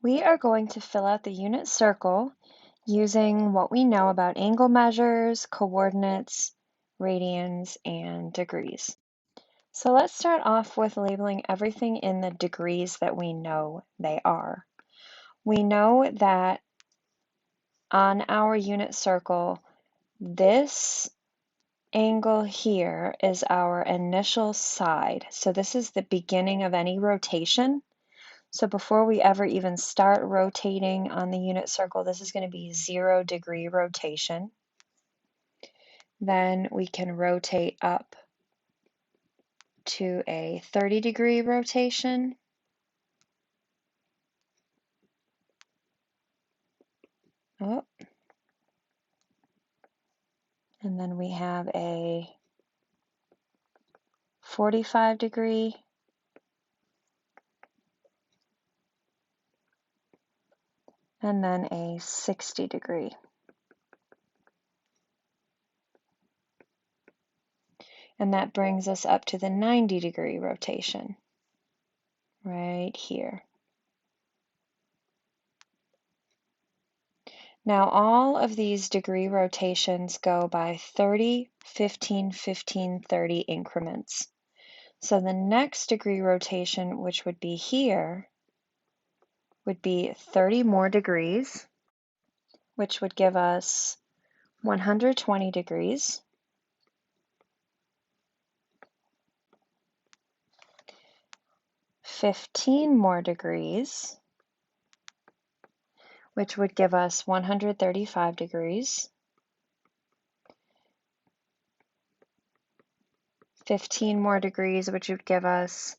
We are going to fill out the unit circle using what we know about angle measures, coordinates, radians, and degrees. So let's start off with labeling everything in the degrees that we know they are. We know that on our unit circle, this angle here is our initial side. So this is the beginning of any rotation. So before we ever even start rotating on the unit circle, this is going to be 0-degree rotation. Then we can rotate up to a 30-degree rotation. Oh. And then we have a 45-degree. And then a 60-degree. And that brings us up to the 90-degree rotation, right here. Now all of these degree rotations go by 30, 15, 15, 30 increments. So the next degree rotation, which would be here, would be 30 more degrees, which would give us 120 degrees. 15 more degrees, which would give us 135 degrees. 15 more degrees, which would give us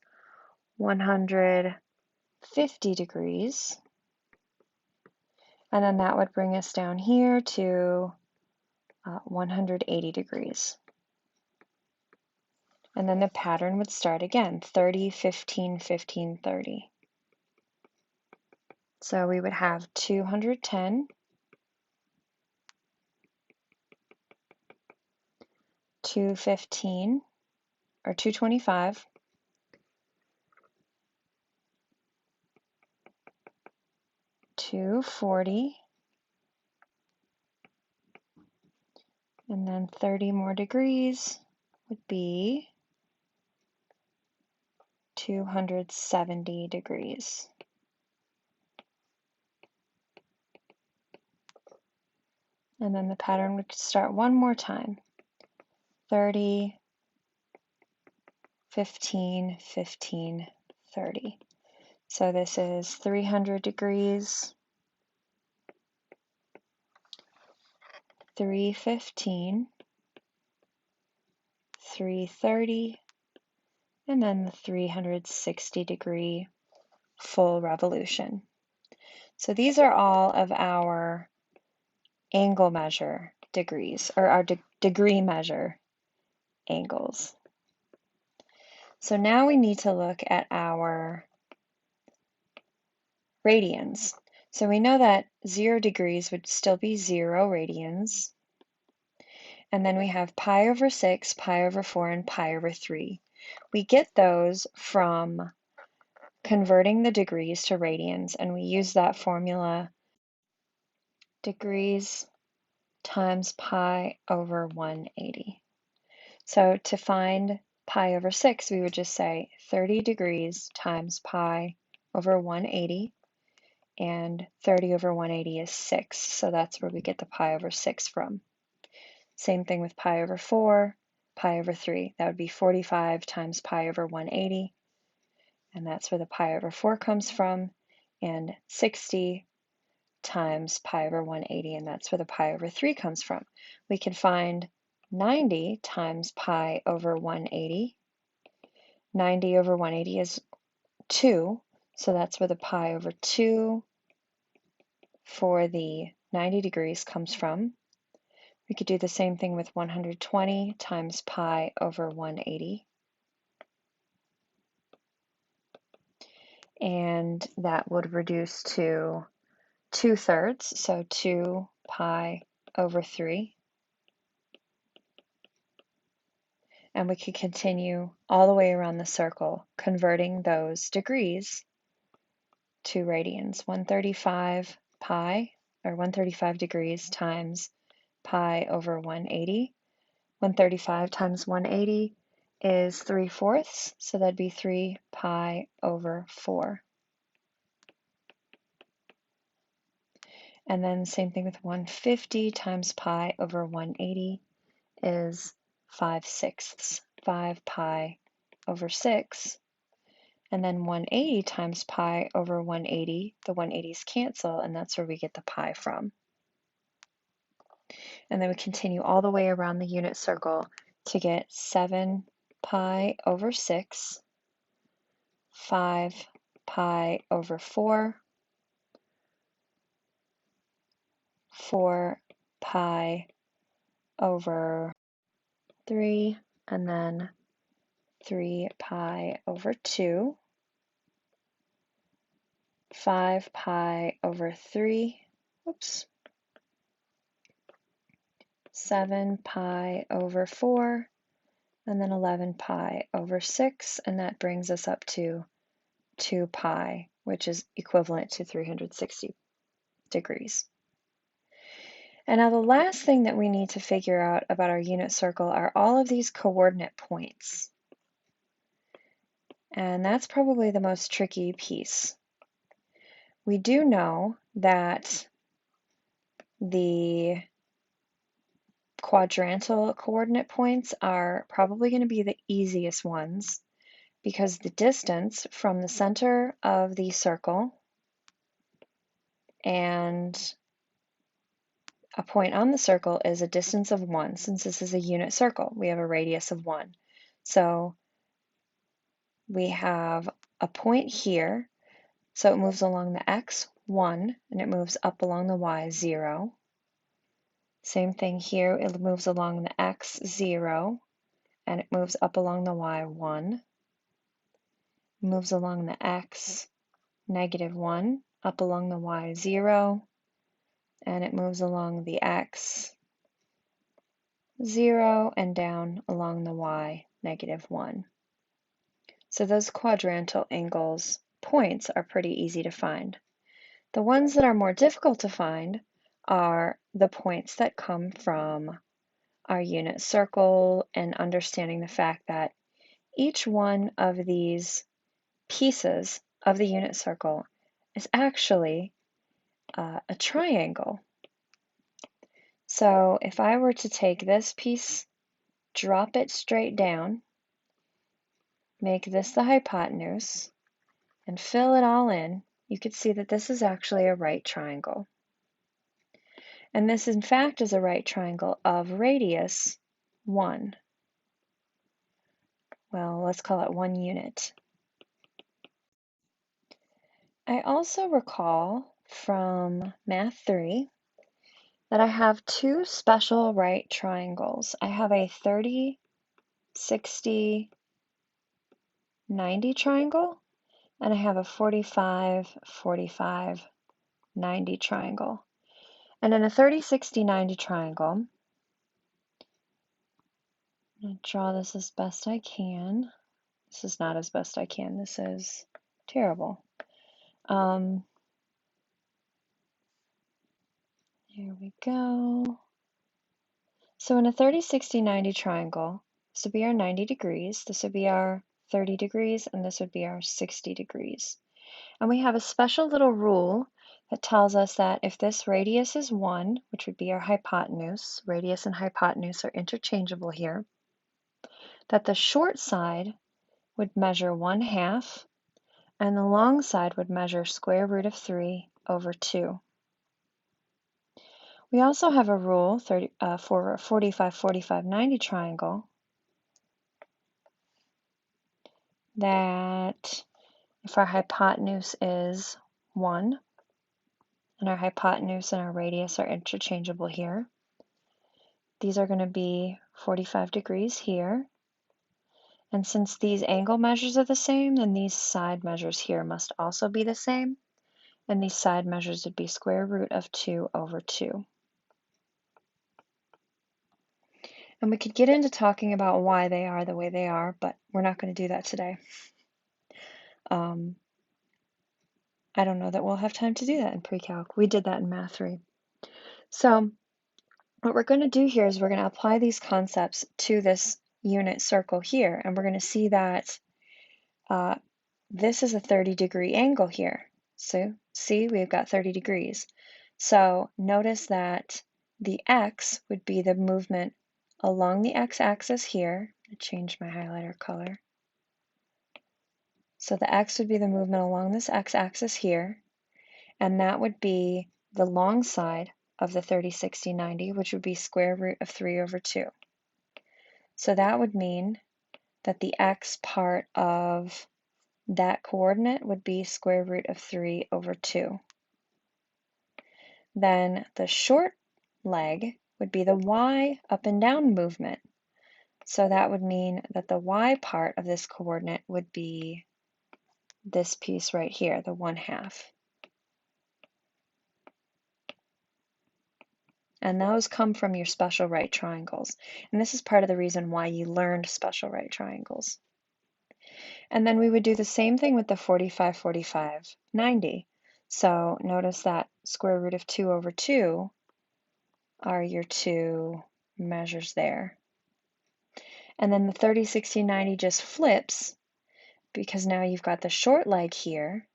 150 degrees. And then that would bring us down here to 180 degrees. And then the pattern would start again, 30, 15, 15, 30. So we would have 210, 215, or 225, 240, and then 30 more degrees would be 270 degrees. And then the pattern would start one more time. 30, 15, 15, 30. So this is 300 degrees, 315, 330, and then the 360 degree full revolution. So these are all of our angle measure degrees, or our degree measure angles. So now we need to look at our radians. So we know that 0 degrees would still be 0 radians. And then we have pi over 6, pi over 4, and pi over 3. We get those from converting the degrees to radians, and we use that formula, degrees times pi over 180. So to find pi over 6, we would just say 30 degrees times pi over 180, and 30 over 180 is 6, so that's where we get the pi over 6 from. Same thing with pi over 4, pi over 3. That would be 45 times pi over 180, and that's where the pi over 4 comes from, and 60 times pi over 180, and that's where the pi over 3 comes from. We can find 90 times pi over 180. 90 over 180 is 2, so that's where the pi over 2 for the 90 degrees comes from. We could do the same thing with 120 times pi over 180. And that would reduce to 2/3, so 2 pi over 3. And we could continue all the way around the circle, converting those degrees 2 radians. 135 pi, or 135 degrees times pi over 180. 135 times 180 is 3/4, so that'd be 3 pi over 4. And then same thing with 150 times pi over 180 is 5/6, 5 pi over 6. And then 180 times pi over 180, the 180s cancel, and that's where we get the pi from. And then we continue all the way around the unit circle to get 7 pi over 6, 5 pi over 4, 4 pi over 3, and then 3 pi over 2, 5 pi over 3, oops, 7 pi over 4, and then 11 pi over 6, and that brings us up to 2 pi, which is equivalent to 360 degrees. And now the last thing that we need to figure out about our unit circle are all of these coordinate points. And that's probably the most tricky piece. We do know that the quadrantal coordinate points are probably going to be the easiest ones because the distance from the center of the circle and a point on the circle is a distance of 1. Since this is a unit circle, we have a radius of 1. So we have a point here, so it moves along the x, 1, and it moves up along the y, 0. Same thing here, it moves along the x, 0, and it moves up along the y, 1. Moves along the x, -1, up along the y, 0, and it moves along the x, 0, and down along the y, -1. So those quadrantal angles points are pretty easy to find. The ones that are more difficult to find are the points that come from our unit circle and understanding the fact that each one of these pieces of the unit circle is actually a triangle. So if I were to take this piece, drop it straight down, make this the hypotenuse, and fill it all in, you could see that this is actually a right triangle. And this, in fact, is a right triangle of radius 1. Well, let's call it 1 unit. I also recall from Math 3 that I have 2 special right triangles. I have a 30, 60, 90 triangle, and I have a 45, 45, 90 triangle. And in a 30, 60, 90 triangle, I'm going to draw this as best I can. This is not as best I can. This is terrible. Here we go. So in a 30, 60, 90 triangle, this would be our 90 degrees, this would be our 30 degrees, and this would be our 60 degrees. And we have a special little rule that tells us that if this radius is 1, which would be our hypotenuse, radius and hypotenuse are interchangeable here, that the short side would measure 1/2, and the long side would measure square root of 3 over 2. We also have a rule for a 45, 45, 90 triangle that if our hypotenuse is 1, and our hypotenuse and our radius are interchangeable here, these are going to be 45 degrees here. And since these angle measures are the same, then these side measures here must also be the same. And these side measures would be square root of 2 over 2. And we could get into talking about why they are the way they are, but we're not going to do that today. I don't know that we'll have time to do that in pre-calc. We did that in Math 3. So what we're going to do here is we're going to apply these concepts to this unit circle here, and we're going to see that this is a 30-degree angle here. So see, we've got 30 degrees. So notice that the x would be the movement along the x-axis here. I change my highlighter color. So the x would be the movement along this x-axis here, and that would be the long side of the 30, 60, 90, which would be square root of 3 over 2. So that would mean that the x part of that coordinate would be square root of 3 over 2. Then the short leg would be the y up and down movement. So that would mean that the y part of this coordinate would be this piece right here, the 1/2. And those come from your special right triangles. And this is part of the reason why you learned special right triangles. And then we would do the same thing with the 45, 45, 90. So notice that square root of 2 over 2 are your two measures there. And then the 30, 60, 90 just flips because now you've got the short leg here,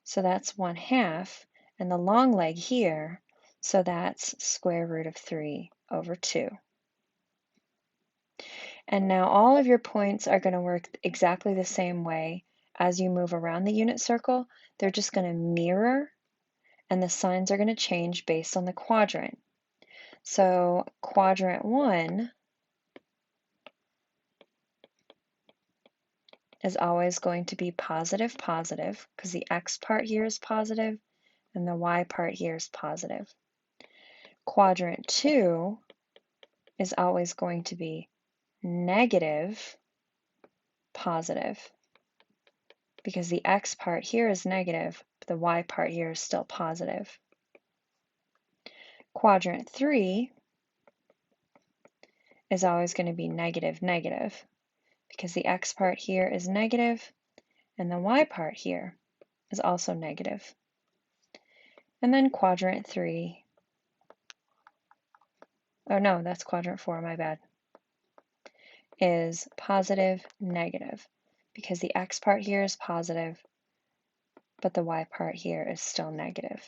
so that's 1/2, and the long leg here, so that's square root of 3 over 2. And now all of your points are going to work exactly the same way as you move around the unit circle. They're just going to mirror, and the signs are going to change based on the quadrant. So quadrant 1 is always going to be positive, positive, because the x part here is positive and the y part here is positive. Quadrant 2 is always going to be negative, positive, because the x part here is negative, but the y part here is still positive. Quadrant 3 is always going to be negative, negative, because the x part here is negative and the y part here is also negative. And then quadrant 3, oh no, that's quadrant 4, my bad, is positive, negative, because the x part here is positive, but the y part here is still negative.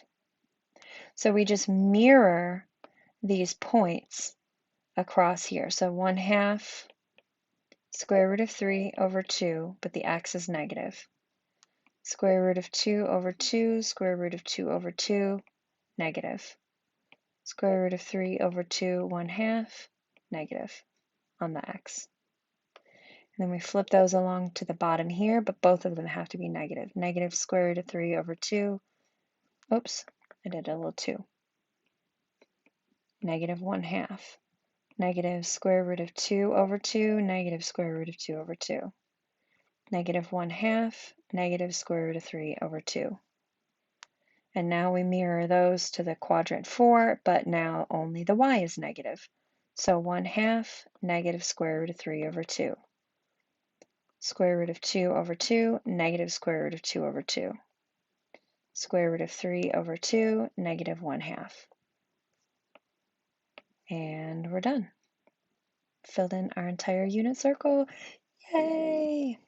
So we just mirror these points across here. So 1/2 square root of 3 over 2, but the x is negative. Square root of 2 over 2, square root of 2 over 2, negative. Square root of 3 over 2, 1/2, negative on the x. And then we flip those along to the bottom here, but both of them have to be negative. Negative square root of 3 over 2. Oops, I did a little 2. Negative 1/2. Negative square root of 2 over 2, negative square root of 2 over 2. Negative 1/2, negative square root of 3 over 2. And now we mirror those to the quadrant 4, but now only the y is negative. So 1/2, negative square root of 3 over 2. Square root of 2 over 2, negative square root of 2 over 2. Square root of 3 over 2, negative 1/2. And we're done. Filled in our entire unit circle. Yay!